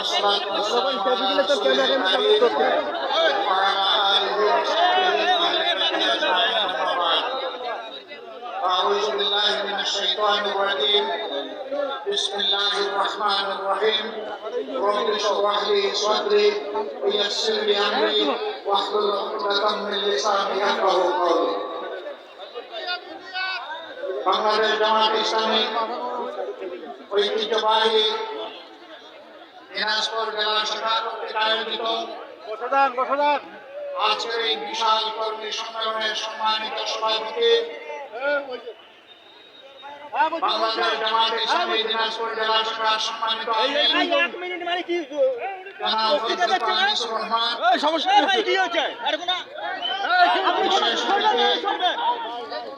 والصلاة والسلام على رسول الله وعلى آله وصحبه أجمعين أما بعد أعوذ بالله من الشيطان الرجيم بسم الله الرحمن الرحيم رب اشرح لي صدري ويسر لي أمري واحلل عقدة من لساني يفقهوا قولي বাংলাদেশ জামাত ইসলামী ঐতিহ্যবাহী দিনাজপুর জেলা শাখা কর্তৃক আয়োজিত আজকের এই বিশাল কর্মী সম্মেলনের সম্মানিত সভাপতি বাংলাদেশ জামাত ইসলামী দিনাজপুর জেলা শাখার সম্মানিত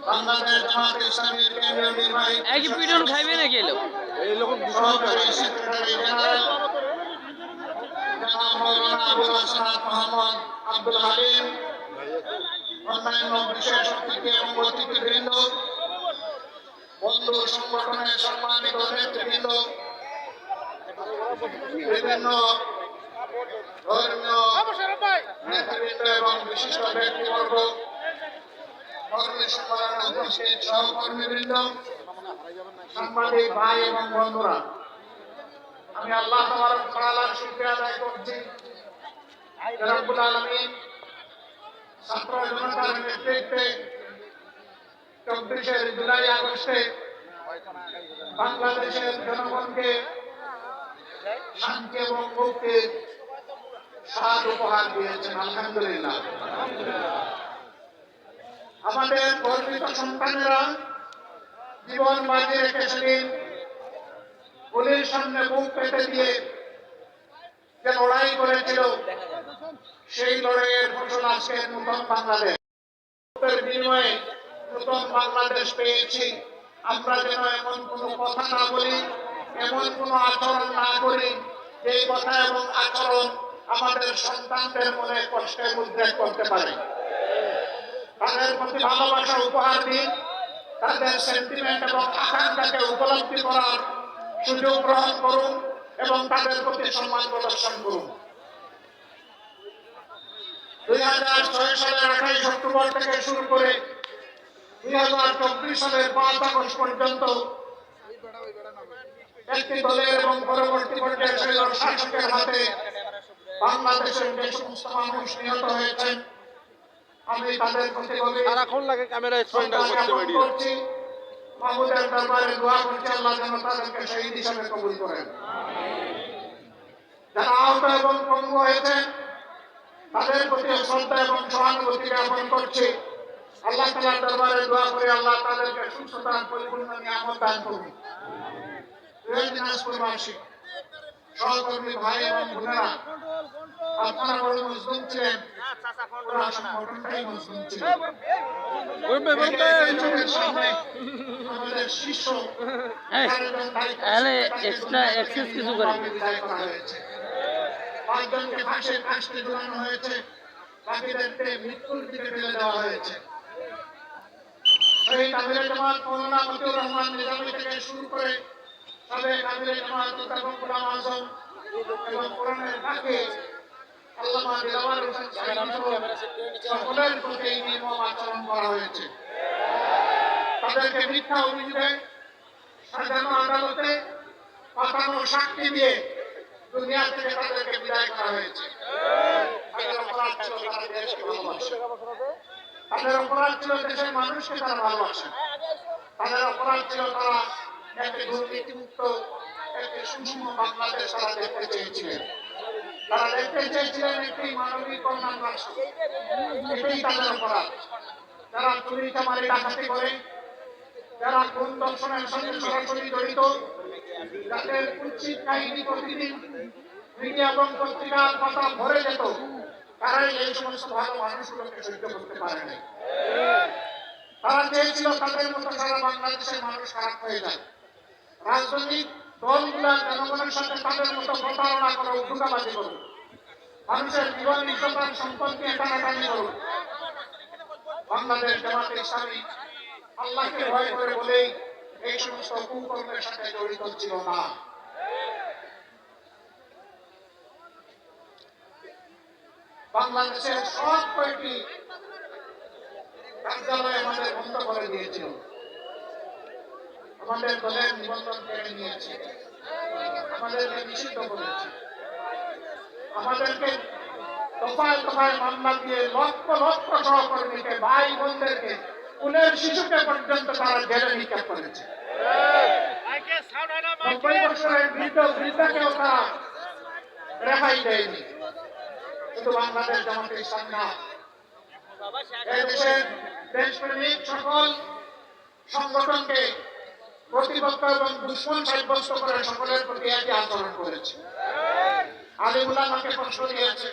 বাংলাদেশ জামাত ইসলামীর কেন্দ্রীয় নির্বাহী সহকারী সেক্রেটারি জেনারেল জনাব মৌলানা আবুল হাসানাত মোহাম্মদ আব্দুল হালিম, অন্যান্য বিশেষ অতিথি এবং অতিথিবৃন্দ, বন্ধু সংগঠনের সম্মানিত নেতৃবৃন্দ, বিভিন্ন ধর্মীয় নেতৃবৃন্দ এবং বিশিষ্ট ব্যক্তিবর্গ, কর্মী সম্মেলনে উপস্থিত সহকর্মীবৃন্দ, সাংবাদিক ভাই এবং বন্ধুরা, আমি আল্লাহ তাআলার শুকরিয়া আদায় করছি যে রব্বুল আলামিন ছাত্র জনতার নেতৃত্বে 24 জুলাই আগস্টে বাংলাদেশের জনগণকে শান্তি এবং মুক্তির স্বাদ উপহার দিয়েছেন। আলহামদুলিল্লাহ। আমাদের গর্বিত সন্তানেরা জীবন বাজি রেখেছিলেন, পুলিশ সামনে মুখ পেতে দিয়ে যে লড়াই করেছিল, সেই লড়াইয়ের ফসল আজকে নতুন বাংলাদেশ। বিনিময়ে নতুন বাংলাদেশ পেয়েছি। আমরা যেন এমন কোনো কথা না বলি, এমন কোনো আচরণ না করি যেই কথা এবং আচরণ আমাদের সন্তানদের মনে কষ্টের উদ্রেক করতে পারে। তাদের প্রতি ভালোবাসা উপহার দিন, তাদের সেন্টিমেন্ট এবং আকাঙ্ক্ষাকে উপলব্ধি করার সুযোগ গ্রহণ করুন এবং তাদের প্রতি সম্মান প্রদর্শন করুন। 2006 সালের 28 অক্টোবর থেকে শুরু করে 2024 সালের 5 আগস্ট পর্যন্ত একটি দলের এবং পরবর্তী পর্যায়ে স্বৈর শাসকের হাতে বাংলাদেশের যে সমস্ত মানুষ নিহত হয়েছেন, আমি তাদের প্রতি করছি, মাহমুদের দরবারে দোয়া করছি আল্লাহ যেন তাদেরকে শহীদ হিসাবে কবুল করেন। যারা আহত এবং পঙ্গু হয়েছেন তাদের প্রতি শ্রদ্ধা এবং সহানুভূতি জ্ঞাপন করছি। আল্লাহ তাআলার দরবারে দোয়া করে আল্লাহ তাদেরকে সুস্থতা পরিপূর্ণ নিয়ামত দান করুন। দিনাজপুরবাসী, সহকর্মী ভাই এবং বোনেরা, আপনারা বড় মজলুম ছিলেন, পুরো সংগঠনটাই মজলুম ছিল। আমাদের শিষ্য পাঁচজনকে ফাঁসির কাস্টে ঝুলানো হয়েছে, বাকিদেরকে মৃত্যুর দিকে ফেলে দেওয়া হয়েছে। শহীদ আমিরে জামাত মৌলানা মতিউর রহমান নিজামী থেকে শুরু করে সাবেক আমিরে জামাত এবং গোলাম আজম এবং কোরআনের ফাঁকে আল্লামা দিলওয়ার হোসেন সকলের প্রতি নির্মম আচরণ করা হয়েছে। তাদেরকে মিথ্যা অভিযোগে সাজানো আদালতে পাঠানো সাক্ষী দিয়ে দুনিয়া থেকে তাদেরকে বিদায় করা হয়েছে। তাদের অপরাধ ছিল তারা দেশকে ভালোবাসে, তাদের অপরাধ ছিল দেশের মানুষকে তারা ভালোবাসে, তাদের অপরাধ ছিল তারা একটি দুর্নীতিমুক্ত একটি সুষম বাংলাদেশ তারা দেখতে চেয়েছিলেন। তারা দেখতে চেয়েছিলেন একটি মানবিক কল্যাণ রাষ্ট্র। এটাই তাদের অপরাধ। যারা চুরি চামারি ডাকাতি করে, যারা খুন দর্শনের সঙ্গে সরাসরি জড়িত, যাদের কুৎসিত কাহিনী প্রতিদিন মিডিয়া এবং পত্রিকার পাতা ভরে যেত, তারাই এই সমস্ত ভালো মানুষগুলোকে সহ্য করতে পারে নাই। তারা চেয়েছিল তাদের মতো সারা বাংলাদেশের মানুষ খারাপ হয়ে যায়। রাজনৈতিক দলগুলা জনগণের সাথে তাদের মতো প্রতারণা করো, ধোঁকাবাজি করো, মানুষের জীবন নির্যাতন সম্পর্কে টানাটানি করো। বাংলাদেশ জামাত ইসলামী আল্লাহকে ভয় করে বলেই এই সমস্ত কুকর্মের সাথে জড়িত ছিল না। বাংলাদেশের সব কয়েকটি কার্যালয় আমাদের বন্ধ করে দিয়েছিল, আমাদের দলের নিবন্ধন কেড়ে নিয়েছে, আমাদেরকে নিষিদ্ধ করেছে, আমাদেরকে দফায় দফায় মামলা দিয়ে লক্ষ লক্ষ সহকর্মীকে, ভাই বোনদেরকে, কুলের শিশুকে পর্যন্ত তারা জেলে নিক্ষেপ করেছে। 90 বছরের বৃদ্ধ বৃদ্ধাকেও তারা রেহাই দেয়নি। শুধু বাংলাদেশ জামাতে ইসলামী না, এই দেশের দেশপ্রেমিক সকল সংগঠনকে প্রতিপক্ষ এবং দুশ্মন সাব্যস্ত করে সকলের প্রতি একই আচরণ করেছে। আলিম উলামাকে কষ্ট দিয়েছে,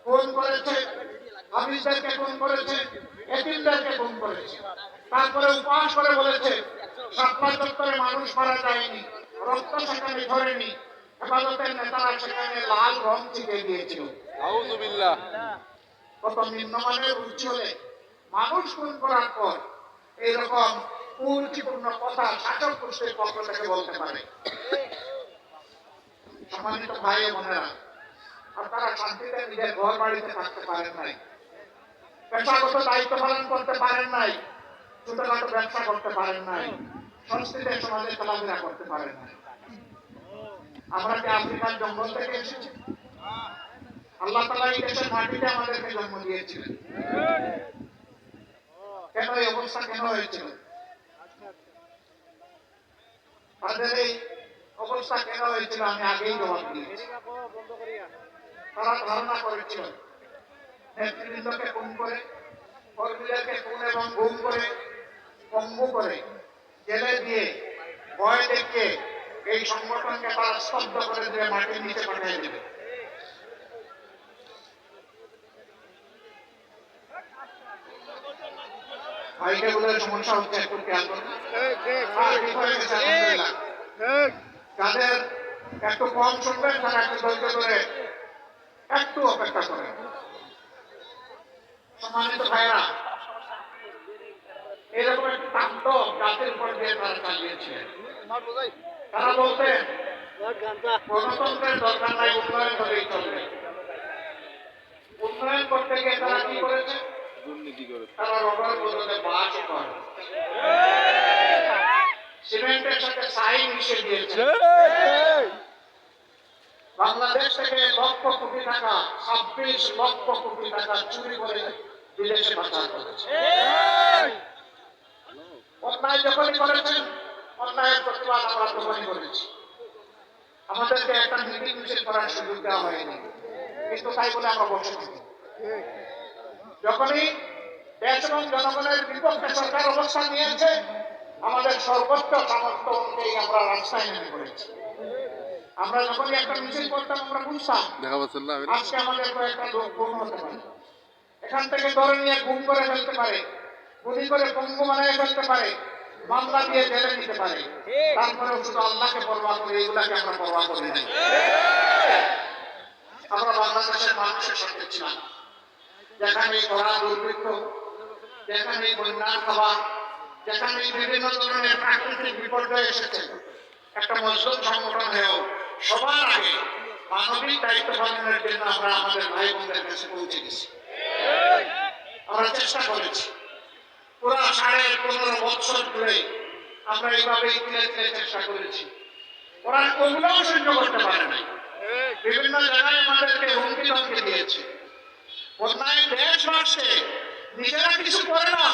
খুন করেছে, হাফিজদেরকে খুন করেছে, এতিমদেরকে খুন করেছে। তারপরে উপহাস করে বলেছে শাপলা চত্বরে মানুষ মারা যায়নি, রক্ত সেখানে ধরেনি, হেফাজতের নেতারা সেখানে লাল রং ছিটিয়ে দিয়েছিল। আউযুবিল্লাহ। কত নিম্নমানের রুচি হলে মানুষ খুন করার পর এইরকম কুরুচিপূর্ণ কথা শাসক গোষ্ঠীর পক্ষ থেকে বলতে পারে। সম্মানিত ভাই ও বোনেরা, আপনারা শান্তিতে নিজের ঘর বাড়িতে থাকতে পারেন নাই, পেশাগত দায়িত্ব পালন করতে পারেন নাই, ছোটখাটো ব্যবসা করতে পারেন নাই, সংস্কৃতি সমাজে চলাফেরা করতে পারেন নাই। আমরা কি আফ্রিকার জঙ্গল থেকে এসেছি? আল্লাহ তাআলা এই দেশের মাটিতে আমাদেরকে জন্ম দিয়েছিলেন। কেন এই অবস্থা কেন হয়েছিল? তাদের এই অবস্থা কেন হয়েছিল আমি আগেই জবাব দিয়েছি। তারা ধারণা করেছিল নেতৃবৃন্দকে খুন করে, কর্মীদেরকে খুন এবং গুম করে, পঙ্গু করে, জেলে দিয়ে, ভয় দেখিয়ে এই সংগঠনকে তারা স্তব্ধ করে দিয়ে মাটির নিচে পাঠিয়ে দেবে। ভাইকে বলে সমস্যা হচ্ছে, একটু খেয়াল করুন। যাদের একটু কম শুনবেন তারা একটু ধৈর্য ধরে একটু অপেক্ষা করেন। সম্মানিত ভাইরা, এরকম একটি তাণ্ডব জাতির উপর দিয়ে তারা চালিয়েছিলেন। তারা বলতেন গণতন্ত্রের দরকার নাই, উন্নয়ন হলেই চলবে। উন্নয়ন করতে গিয়ে তারা কি করেছে? তারা রবার বদলে বাস করে, সিমেন্টের সাথে ছাই মিশিয়ে দিয়েছে। বাংলাদেশ থেকে লক্ষ কোটি টাকা, 26 লক্ষ কোটি টাকা চুরি করে বিদেশে পাচার করেছে। অন্যায় যখনই করেছেন, অন্যায়ের প্রতিবাদ আমরা তখনই করেছি। আমাদেরকে একটা মিটিং মিছিল করার সুযোগ দেওয়া হয়নি, কিন্তু তাই বলে আমরা বসে থাকি। যখনই দেশ এবং জনগণের বিপক্ষে সরকার অবস্থান নিয়েছে, আমাদের সর্বোচ্চ সামর্থ্য অনুযায়ী আমরা রাস্তায় নেমে পড়েছি। আমরা যখনই একটা মিছিল করতাম, আমরা বুঝতাম আজকে আমাদের কয়েকটা লোক গুম হতে পারে, এখান থেকে ধরে নিয়ে গুম করে ফেলতে পারে, গুলি করে পঙ্গু বানিয়ে ফেলতে পারে, মামলা দিয়ে জেলে নিতে পারে। তারপরেও শুধু আল্লাহকে পরোয়া করি, এইগুলাকে আমরা পরোয়া করি নাই। আমরা বাংলাদেশের মানুষের সাথে ছিলাম। যেখানে খরা দুর্ভিক্ষ, যেখানে বন্যার খাবার, যেখানে বিভিন্ন ধরনের প্রাকৃতিক বিপর্যয় এসেছে, একটা মজলুম সংগঠন হয়েও সবার আগে মানবিক দায়িত্ব পালনের জন্য আমরা আমাদের ভাই বোনদের কাছে পৌঁছে গেছি। আমরা চেষ্টা করেছি পুরা 15.5 বছর ধরে আমরা এইভাবেই তিলে তিলে চেষ্টা করেছি। ওরা ওগুলোও সহ্য করতে পারে নাই, বিভিন্ন জায়গায় আমাদেরকে হুমকি ধমকি দিয়েছে। অন্যায় দেশ বাড়ছে, নিজেরা কিছু করে না,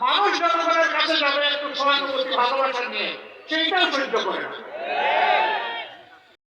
মানুষ জনগণের কাছে যাবে একটু সহানুভূতি ভালোবাসা নিয়ে, সেইটাও সহ্য করে না।